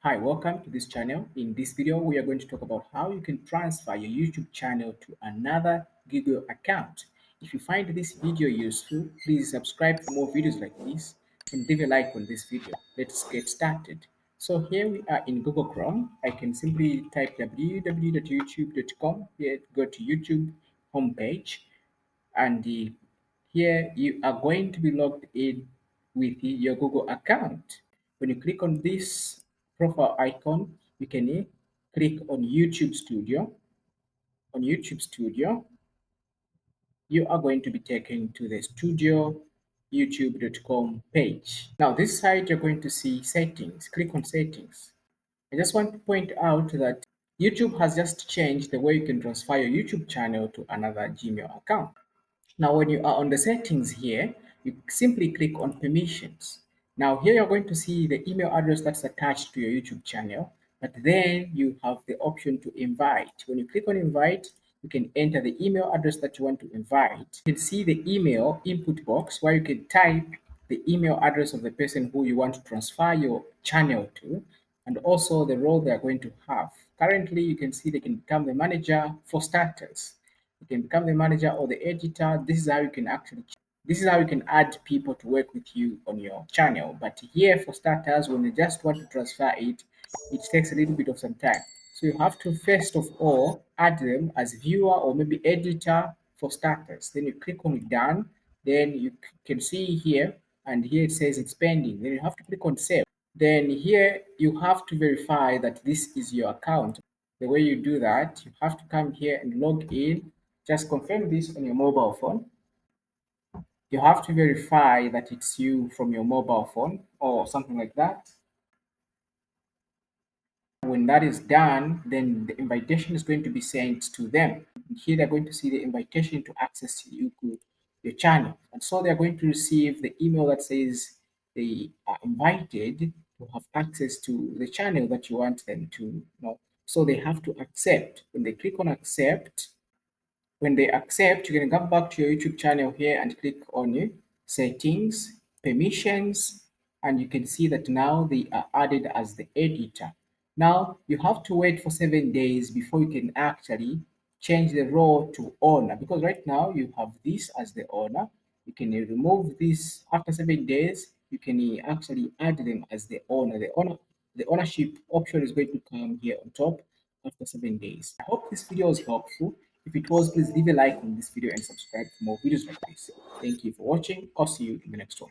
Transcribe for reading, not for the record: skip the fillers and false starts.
Hi, welcome to this channel. In this video, we are going to talk about how you can transfer your YouTube channel to another Google account. If you find this video useful, please subscribe for more videos like this and leave a like on this video. Let's get started. So here we are in Google Chrome. I can simply type www.youtube.com. Here, go to YouTube homepage and here you are going to be logged in with your Google account. When you click on this profile icon, you can click on YouTube Studio. On YouTube Studio, you are going to be taken to the studio youtube.com page. Now this side you're going to see settings. Click on settings. I just want to point out that YouTube has just changed the way you can transfer your YouTube channel to another Gmail account. Now, when you are on the settings here, you simply click on permissions. Now, here you're going to see the email address that's attached to your YouTube channel, but then you have the option to invite. When you click on invite, you can enter the email address that you want to invite. You can see the email input box where you can type the email address of the person who you want to transfer your channel to, and also the role they are going to have. Currently, you can see they can become the manager for starters. You can become the manager or the editor. This is how you can add people to work with you on your channel. But here for starters, when you just want to transfer it, it takes a little bit of some time. So you have to first of all add them as viewer or maybe editor for starters. Then you click on done. Then you can see here, and here it says it's pending. Then you have to click on save. Then here you have to verify that this is your account. The way you do that, you have to come here and log in. Just confirm this on your mobile phone. You have to verify that it's you from your mobile phone or something like that. When that is done, then the invitation is going to be sent to them. Here they're going to see the invitation to access your channel. And so they're going to receive the email that says they are invited to have access to the channel that you want them to know. So they have to accept. When they click on accept, when they accept, you can come back to your YouTube channel here and click on settings, permissions, and you can see that now they are added as the editor. Now you have to wait for 7 days before you can actually change the role to owner, because right now you have this as the owner. You can remove this after 7 days. You can actually add them as the owner. The ownership option is going to come here on top after 7 days. I hope this video was helpful. If it was, please leave a like on this video and subscribe for more videos like this. Thank you for watching. I'll see you in the next one.